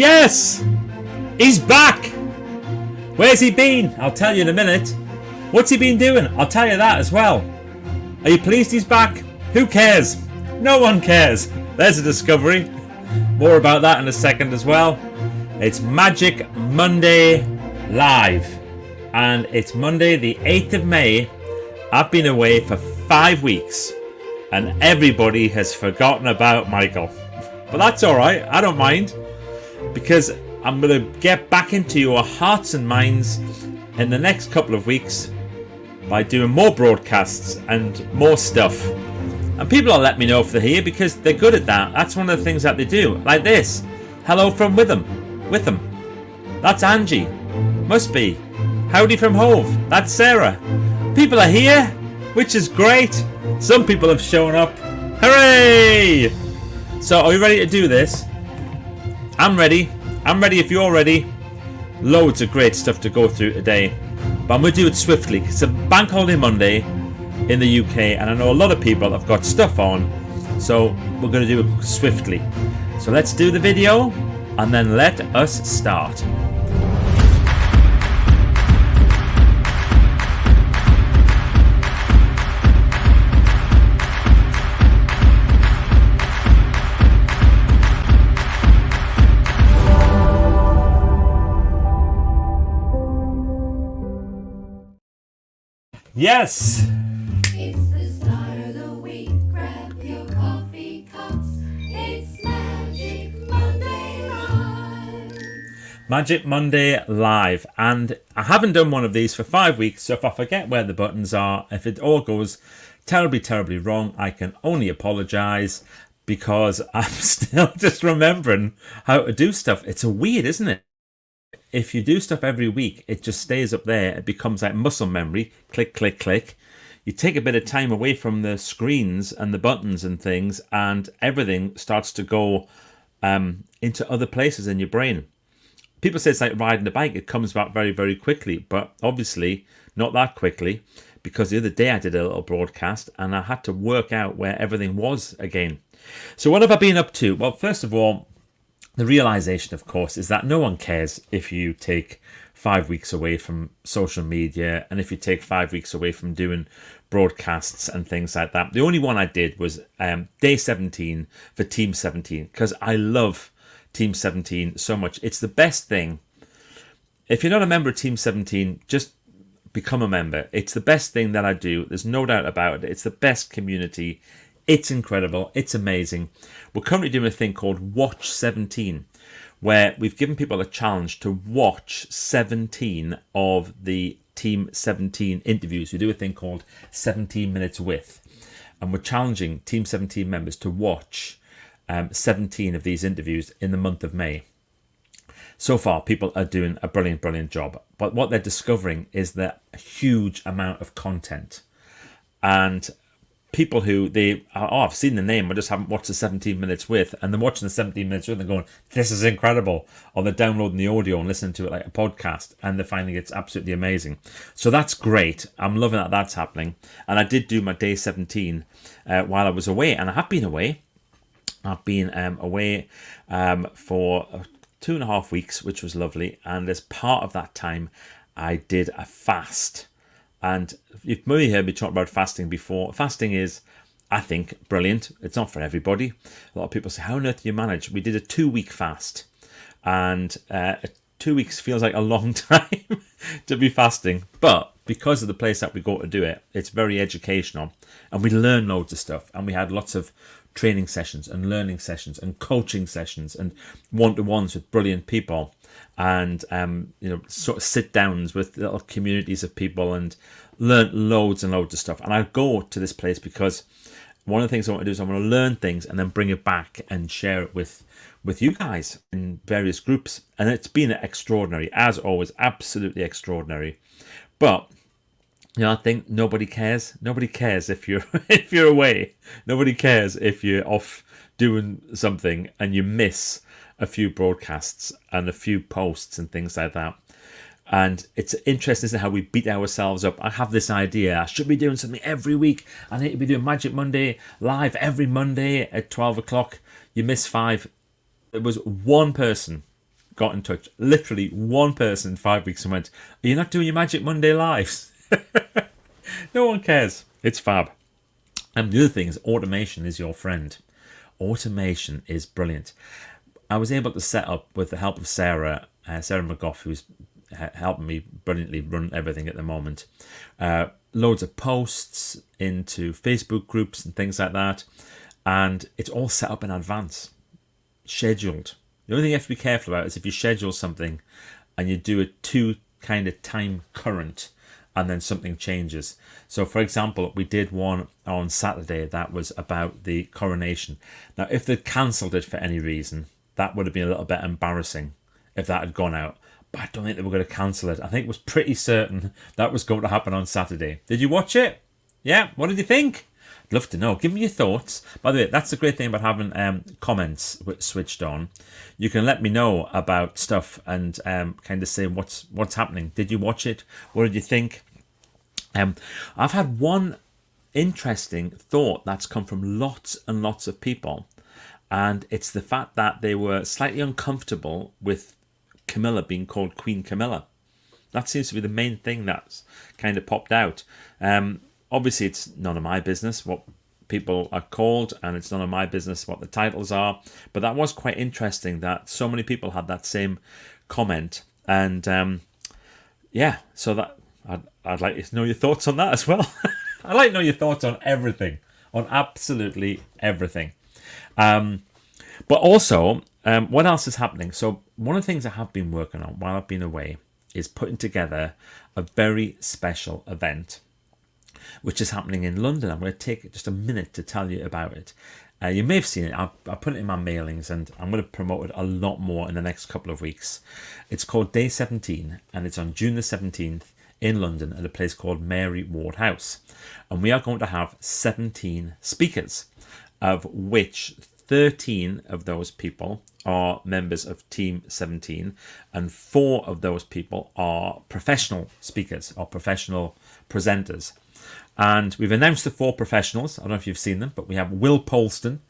Yes! He's back! Where's he been? I'll tell you in a minute. What's he been doing? I'll tell you that as well. Are you pleased he's back? Who cares? No one cares. There's a discovery. More about that in a second as well. It's Magic Monday Live. And it's Monday the 8th of May. I've been away for 5 weeks. And everybody has forgotten about Michael. But that's alright. I don't mind. Because I'm going to get back into your hearts and minds in the next couple of weeks by doing more broadcasts and more stuff. And people will let me know if they're here because they're good at that. That's one of the things that they do. Like this. Hello from Witham. That's Angie. Must be. Howdy from Hove. That's Sarah. People are here, which is great. Some people have shown up. Hooray! So are we ready to do this? I'm ready. I'm ready if you're ready. Loads of great stuff to go through today. But I'm going to do it swiftly. It's a bank holiday Monday in the UK. And I know a lot of people have got stuff on. So we're going to do it swiftly. So let's do the video. And then let us start. Yes! It's the start of the week. Grab your coffee cups. It's Magic Monday Live. Magic Monday Live. And I haven't done one of these for 5 weeks, so if I forget where the buttons are, if it all goes terribly wrong, I can only apologise because I'm still just remembering how to do stuff. It's weird, isn't it? If you do stuff every week, it just stays up there. It becomes like muscle memory. Click, click, click. You take a bit of time away from the screens and the buttons and things, and everything starts to go into other places in your brain. People say it's like riding a bike. It comes back very quickly, but obviously not that quickly, because the other day I did a little broadcast and I had to work out where everything was again. So what have I been up to? Well, first of all, the realization, of course, is that no one cares if you take 5 weeks away from social media and if you take 5 weeks away from doing broadcasts and things like that. The only one I did was day 17 for Team 17 because I love Team 17 so much. It's the best thing. If you're not a member of Team 17, just become a member. It's the best thing that I do. There's no doubt about it. It's the best community. It's incredible. It's amazing. We're currently doing a thing called Watch 17, where we've given people a challenge to watch 17 of the Team 17 interviews. We do a thing called 17 Minutes With, and we're challenging Team 17 members to watch 17 of these interviews in the month of May. So far, people are doing a brilliant job. But what they're discovering is the huge amount of content. And people who I've seen the name, I just haven't watched the 17 Minutes With, and they're watching the 17 Minutes With and going, this is incredible. Or they're downloading the audio and listening to it like a podcast, and they're finding it's absolutely amazing. So that's great. I'm loving that that's happening. And I did do my day 17 while I was away, and I have been away. I've been away for 2.5 weeks, which was lovely. And as part of that time, I did a fast. And you've maybe heard me talk about fasting before. Fasting is, I think, brilliant. It's not for everybody. A lot of people say, how on earth do you manage? We did a 2-week fast. And 2 weeks feels like a long time to be fasting. But because of the place that we go to do it, it's very educational. And we learn loads of stuff. And we had lots of training sessions and learning sessions and coaching sessions and one-to-ones with brilliant people. And sort of sit downs with little communities of people and learn loads and loads of stuff. And I go to this place because one of the things I want to do is I want to learn things and then bring it back and share it with you guys in various groups. And it's been extraordinary, as always, absolutely extraordinary. But I think nobody cares. Nobody cares if you're if you're away. Nobody cares if you're off doing something and you miss a few broadcasts and a few posts and things like that. And it's interesting, isn't it, how we beat ourselves up. I have this idea, I should be doing something every week. I need to be doing Magic Monday live every Monday at 12 o'clock. You miss 5. There was one person got in touch. Literally one person in 5 weeks and went, "Are you not doing your Magic Monday lives?" No one cares. It's fab. And the other thing is automation is your friend. Automation is brilliant. I was able to set up, with the help of Sarah McGough, who's helping me brilliantly run everything at the moment, loads of posts into Facebook groups and things like that. And it's all set up in advance, scheduled. The only thing you have to be careful about is if you schedule something and you do it too kind of time current and then something changes. So, for example, we did one on Saturday that was about the coronation. Now, if they'd cancelled it for any reason, that would have been a little bit embarrassing if that had gone out. But I don't think they were going to cancel it. I think it was pretty certain that was going to happen on Saturday. Did you watch it? Yeah? What did you think? I'd love to know. Give me your thoughts. By the way, that's the great thing about having comments switched on. You can let me know about stuff and kind of say what's happening. Did you watch it? What did you think? I've had one interesting thought that's come from lots and lots of people, and it's the fact that they were slightly uncomfortable with Camilla being called Queen Camilla. That seems to be the main thing that's kind of popped out. Obviously, it's none of my business what people are called, and it's none of my business what the titles are. But that was quite interesting that so many people had that same comment. And so that I'd like to know your thoughts on that as well. I'd like to know your thoughts on everything, on absolutely everything. But also, what else is happening? So one of the things I have been working on while I've been away is putting together a very special event, which is happening in London. I'm going to take just a minute to tell you about it. You may have seen it. I put it in my mailings, and I'm going to promote it a lot more in the next couple of weeks. It's called Day 17, and it's on June the 17th in London at a place called Mary Ward House. And we are going to have 17 speakers, of which 13 of those people are members of Team 17, and 4 of those people are professional speakers or professional presenters. And we've announced the 4 professionals. I don't know if you've seen them, but we have Will Polston.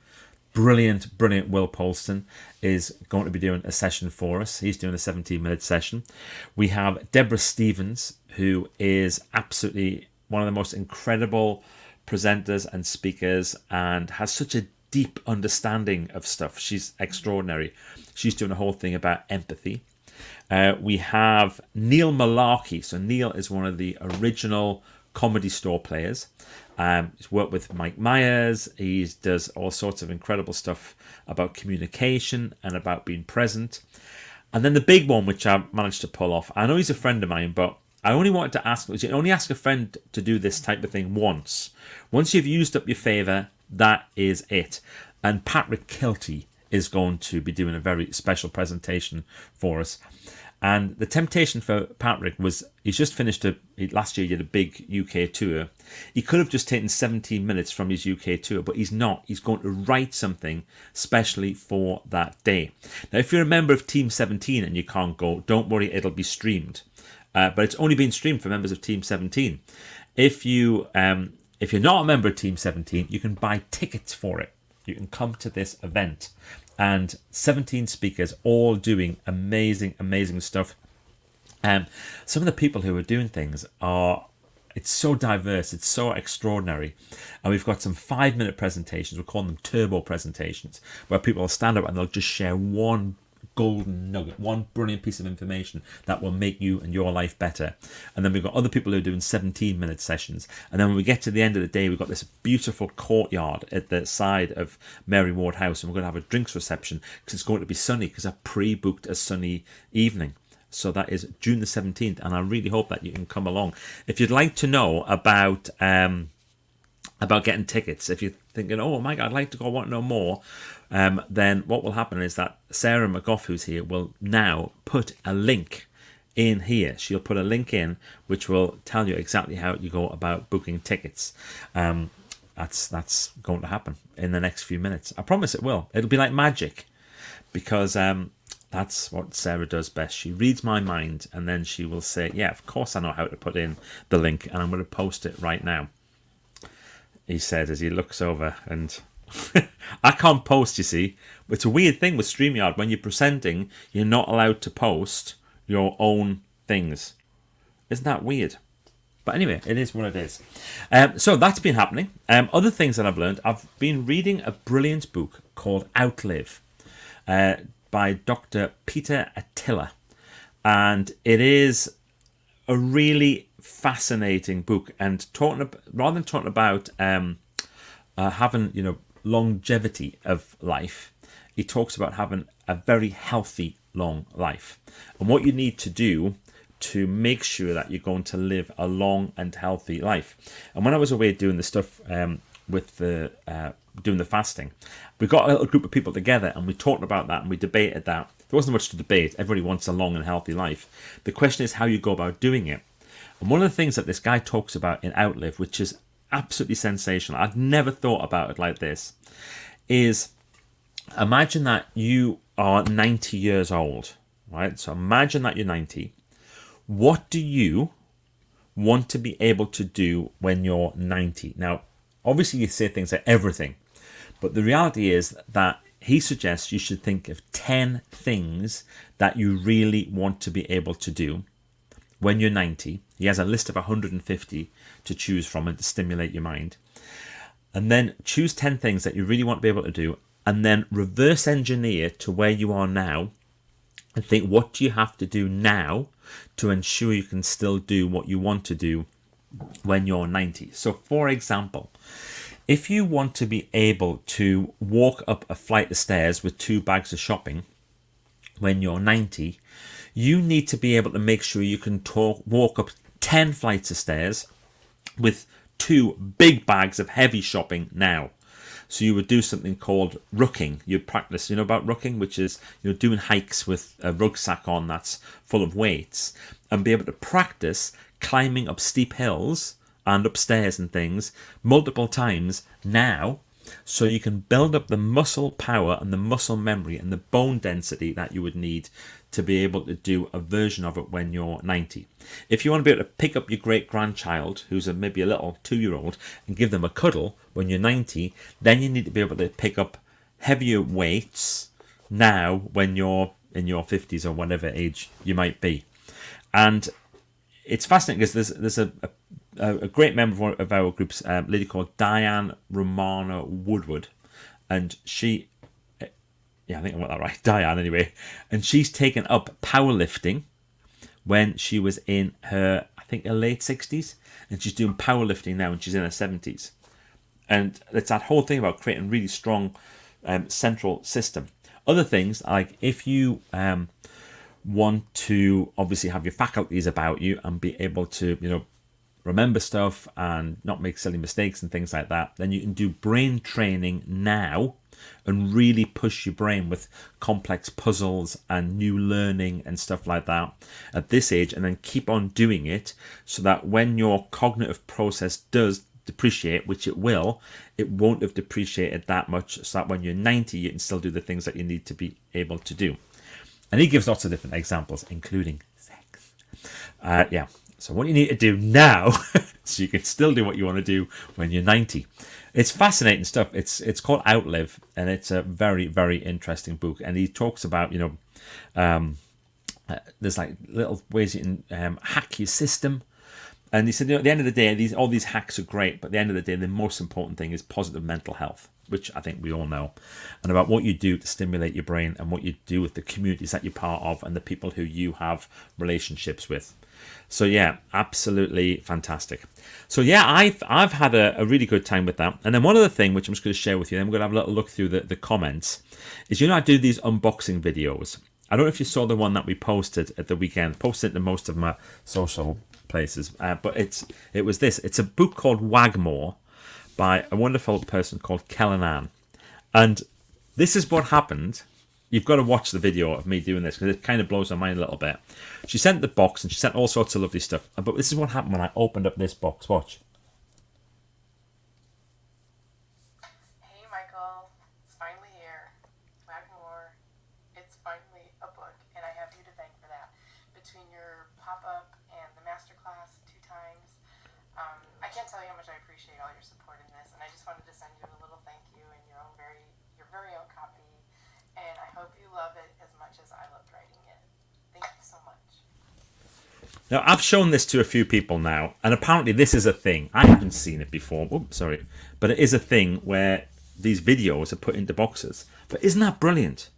Brilliant Will Polston is going to be doing a session for us. He's doing a 17-minute session. We have Deborah Stevens, who is absolutely one of the most incredible presenters and speakers and has such a deep understanding of stuff. She's extraordinary. She's doing a whole thing about empathy. We have Neil Malarkey. So Neil is one of the original Comedy Store players. He's worked with Mike Myers. He does all sorts of incredible stuff about communication and about being present. And then the big one, which I managed to pull off. I know he's a friend of mine, but I only wanted to ask, you only ask a friend to do this type of thing once. Once you've used up your favour, that is it. And Patrick Kilty is going to be doing a very special presentation for us. And the temptation for Patrick was, he's just finished last year he did a big UK tour. He could have just taken 17 minutes from his UK tour, but he's not. He's going to write something specially for that day. Now, if you're a member of Team 17 and you can't go, don't worry, it'll be streamed. But it's only been streamed for members of Team 17. If you're not a member of Team 17, you can buy tickets for it. You can come to this event. And 17 speakers all doing amazing stuff. Some of the people who are doing things it's so diverse, it's so extraordinary. And we've got some 5-minute presentations, we call them turbo presentations, where people will stand up and they'll just share one golden nugget, one brilliant piece of information that will make you and your life better. And then we've got other people who are doing 17-minute sessions. And then when we get to the end of the day, we've got this beautiful courtyard at the side of Mary Ward House, and we're going to have a drinks reception because it's going to be sunny, because I've pre-booked a sunny evening. So that is June the 17th, and I really hope that you can come along. If you'd like to know about getting tickets, if you're thinking, oh my God, I'd like to go, I want to know more, then what will happen is that Sarah McGough, who's here, will now put a link in here. She'll put a link in which will tell you exactly how you go about booking tickets. That's going to happen in the next few minutes. I promise it will. It'll be like magic, because that's what Sarah does best. She reads my mind, and then she will say, yeah, of course I know how to put in the link, and I'm going to post it right now. He said as he looks over, and I can't post, you see. It's a weird thing with StreamYard. When you're presenting, you're not allowed to post your own things. Isn't that weird? But anyway, it is what it is. So that's been happening. Other things that I've learned, I've been reading a brilliant book called Outlive by Dr. Peter Attila. And it is a really fascinating book. And rather than talking about having, longevity of life, he talks about having a very healthy long life. And what you need to do to make sure that you're going to live a long and healthy life. And when I was away doing the stuff with the doing the fasting, we got a little group of people together and we talked about that and we debated that. There wasn't much to debate. Everybody wants a long and healthy life. The question is how you go about doing it. And one of the things that this guy talks about in Outlive, which is absolutely sensational, I've never thought about it like this, is imagine that you are 90 years old, right? So imagine that you're 90. What do you want to be able to do when you're 90? Now, obviously you say things like everything, but the reality is that he suggests you should think of 10 things that you really want to be able to do when you're 90. He has a list of 150 to choose from and to stimulate your mind. And then choose 10 things that you really want to be able to do, and then reverse engineer to where you are now and think, what do you have to do now to ensure you can still do what you want to do when you're 90? So, for example, if you want to be able to walk up a flight of stairs with 2 bags of shopping when you're 90, you need to be able to make sure you can walk up 10 flights of stairs with 2 big bags of heavy shopping now. So you would do something called rucking. You'd practice, about rucking, which is doing hikes with a rucksack on that's full of weights, and be able to practice climbing up steep hills and upstairs and things multiple times now, so you can build up the muscle power and the muscle memory and the bone density that you would need to be able to do a version of it when you're 90. If you want to be able to pick up your great-grandchild, who's maybe a little 2-year-old, and give them a cuddle when you're 90, then you need to be able to pick up heavier weights now when you're in your 50s or whatever age you might be. And it's fascinating because there's a great member of our groups, a lady called Diane Romano Woodward, and she, I think I got that right, Diane anyway, and she's taken up powerlifting when she was in her, I think, her late 60s, and she's doing powerlifting now and she's in her 70s. And it's that whole thing about creating a really strong central system. Other things, like if you want to obviously have your faculties about you and be able to, remember stuff and not make silly mistakes and things like that, then you can do brain training now and really push your brain with complex puzzles and new learning and stuff like that at this age, and then keep on doing it so that when your cognitive process does depreciate, which it will, it won't have depreciated that much, so that when you're 90 you can still do the things that you need to be able to do. And he gives lots of different examples, including sex. So what you need to do now, so you can still do what you want to do when you're 90. It's fascinating stuff. It's called Outlive, and it's a very, very interesting book. And he talks about, there's like little ways you can hack your system. And he said, at the end of the day, all these hacks are great, but at the end of the day, the most important thing is positive mental health, which I think we all know, and about what you do to stimulate your brain and what you do with the communities that you're part of and the people who you have relationships with. So yeah, absolutely fantastic. So yeah, I've had a really good time with that. And then one other thing, which I'm just going to share with you, then we're going to have a little look through the comments, is I do these unboxing videos. I don't know if you saw the one that we posted at the weekend. Posted it to most of my social places, but it was this. It's a book called Wagmore by a wonderful person called Kellen Ann. And this is what happened. You've got to watch the video of me doing this because it kind of blows my mind a little bit. She sent the box and she sent all sorts of lovely stuff. But this is what happened when I opened up this box. Watch. Hey Michael, it's finally here. Wagmore. It's finally a book, and I have you to thank for that. Between your pop-up and the masterclass 2 times, I can't tell you how much I appreciate all your support in this, and I just wanted to send you a little thank you in your own Now, I've shown this to a few people now, and apparently this is a thing. I haven't seen it before. Oops, sorry. But it is a thing where these videos are put into boxes. But isn't that brilliant?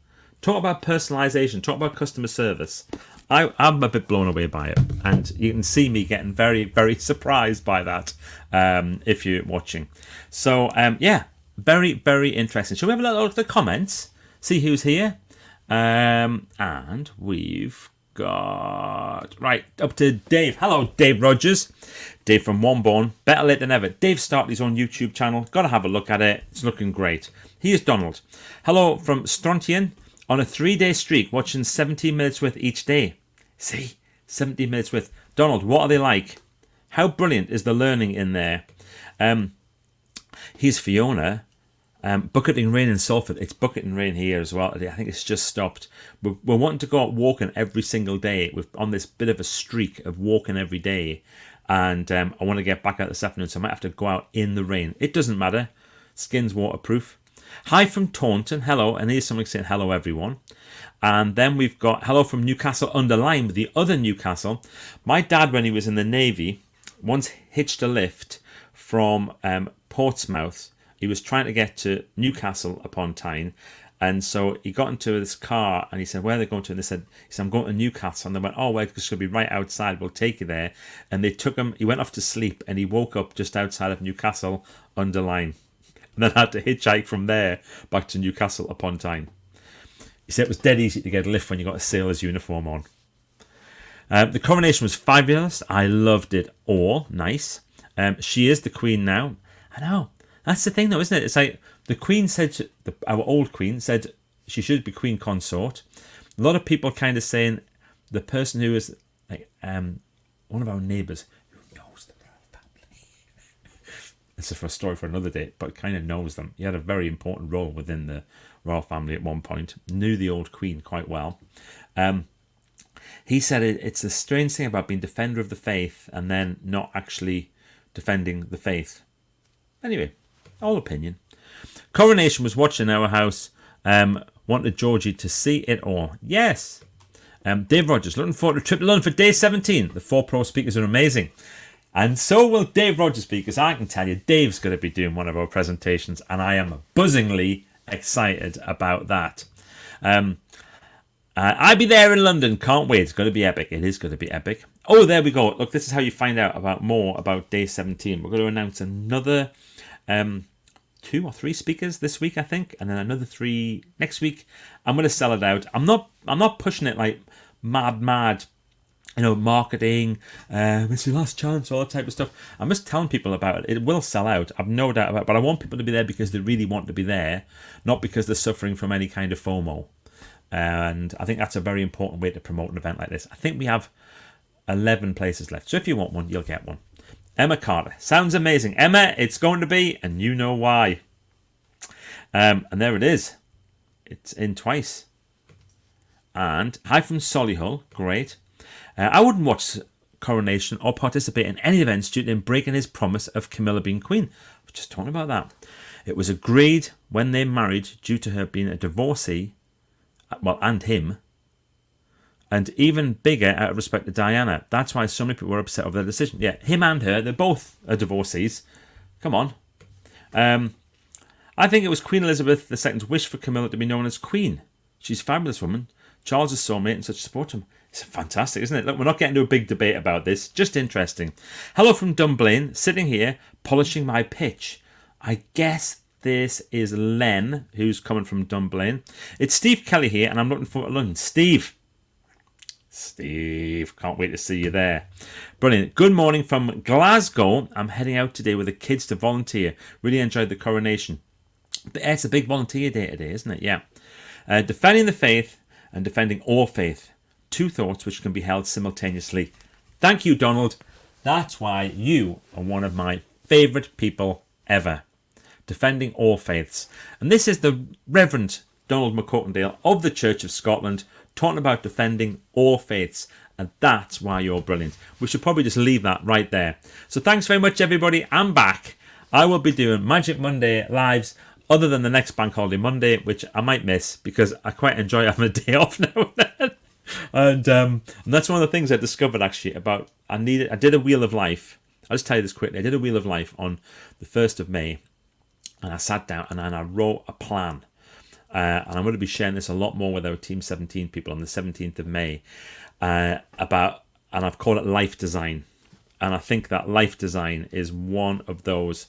Talk about personalization. Talk about customer service. I'm a bit blown away by it. And you can see me getting very, very surprised by that if you're watching. So, yeah, very, very interesting. Shall we have a look at the comments? See who's here? And we've got right up to Dave. Hello, Dave Rogers. Dave from Womborne. Better late than ever. Dave started his own YouTube channel. Got to have a look at it. It's looking great. Here's Donald. Hello from Strontian. On a 3-day streak, watching 17 minutes worth each day. See, 17 minutes worth. Donald, what are they like? How brilliant is the learning in there? Here's Fiona. Bucketing rain in Salford. It's bucketing rain here as well. I think it's just stopped. We're wanting to go out walking every single day. We're on this bit of a streak of walking every day. And I want to get back out this afternoon, so I might have to go out in the rain. It doesn't matter. Skin's waterproof. Hi from Taunton. Hello. And here's somebody saying hello, everyone. And then we've got hello from Newcastle under Lyme, the other Newcastle. My dad, when he was in the Navy, once hitched a lift from Portsmouth. He was trying to get to Newcastle upon Tyne, and so he got into this car and he said, where are they going to? And he said, I'm going to Newcastle. And they went, oh, well, it's going to be right outside. We'll take you there. And they took him, he went off to sleep and he woke up just outside of Newcastle under Lyme. And then had to hitchhike from there back to Newcastle upon Tyne. He said it was dead easy to get a lift when you got a sailor's uniform on. The coronation was fabulous. I loved it all. Nice. She is the queen now. I know. That's the thing, though, isn't it? It's like the Queen said, our old Queen said she should be Queen Consort. A lot of people kind of saying the person who is like one of our neighbours who knows the royal family. This is for a story for another day, but kind of knows them. He had a very important role within the royal family at one point. Knew the old Queen quite well. He said it's a strange thing about being defender of the faith and then not actually defending the faith. Anyway. All opinion. Coronation was watching our house. Wanted Georgie to see it all. Yes. Dave Rogers, looking forward to a trip to London for day 17. The 4 Pro speakers are amazing. And so will Dave Rogers speakers. I can tell you, Dave's going to be doing one of our presentations, and I am buzzingly excited about that. I'll be there in London. Can't wait. It's going to be epic. It is going to be epic. Oh, there we go. Look, this is how you find out about more about day 17. We're going to announce another 2 or 3 speakers this week, I think, and then another 3 next week. I'm going to sell it out. I'm not pushing it like mad, marketing. It's your last chance, all that type of stuff. I'm just telling people about it. It will sell out. I've no doubt about it. But I want people to be there because they really want to be there, not because they're suffering from any kind of FOMO. And I think that's a very important way to promote an event like this. I think we have 11 places left. So if you want one, you'll get one. Emma Carter. Sounds amazing. Emma, it's going to be, and you know why. And there it is. It's in twice. And hi from Solihull. Great. I wouldn't watch Coronation or participate in any events due to him breaking his promise of Camilla being queen. I was just talking about that. It was agreed when they married due to her being a divorcee, well, and him, and even bigger out of respect to Diana. That's why so many people were upset over their decision. Yeah, him and her, they're both divorcees. Come on. I think it was Queen Elizabeth II's wish for Camilla to be known as Queen. She's a fabulous woman. Charles' soulmate and such support to him. It's fantastic, isn't it? Look, we're not getting into a big debate about this. Just interesting. Hello from Dunblane, sitting here, polishing my pitch. I guess this is Len, who's coming from Dunblane. It's Steve Kelly here, and I'm looking forward to London. Steve, can't wait to see you there. Brilliant. Good morning from Glasgow. I'm heading out today with the kids to volunteer. Really enjoyed the coronation. But it's a big volunteer day today, isn't it? Yeah. Defending the faith and defending all faith. 2 thoughts which can be held simultaneously. Thank you, Donald. That's why you are one of my favourite people ever. Defending all faiths. And this is the Reverend Donald McCorkindale of the Church of Scotland talking about defending all faiths. And that's why you're brilliant. We should probably just leave that right there. So thanks very much, everybody. I'm back. I will be doing Magic Monday lives other than the next Bank Holiday Monday, which I might miss because I quite enjoy having a day off now and then. And that's one of the things I discovered actually about. I did a Wheel of Life. I'll just tell you this quickly. I did a Wheel of Life on the 1st of May, and I sat down and I wrote a plan. And I'm going to be sharing this a lot more with our Team 17 people on the 17th of May and I've called it life design. And I think that life design is one of those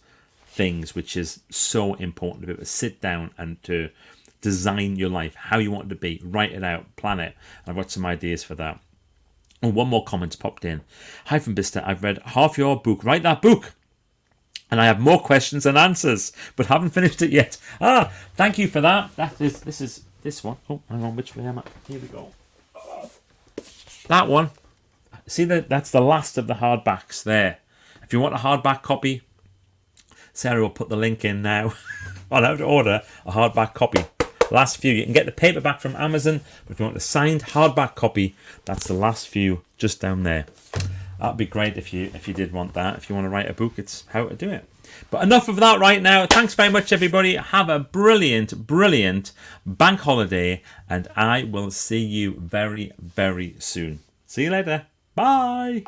things which is so important to be able to sit down and to design your life, how you want it to be, write it out, plan it. I've got some ideas for that. And one more comment popped in. Hi from Bista, I've read half your book. Write that book. And I have more questions than answers, but haven't finished it yet. Thank you for that. This is this one. Oh, hang on, which way am I? Here we go. That one. See, that's the last of the hardbacks there. If you want a hardback copy, Sarah will put the link in now. I'll have to order a hardback copy. Last few. You can get the paperback from Amazon, but if you want a signed hardback copy, that's the last few just down there. That'd be great if you did want that. If you want to write a book, it's how to do it. But enough of that right now. Thanks very much, everybody. Have a brilliant, brilliant bank holiday, and I will see you very, very soon. See you later. Bye.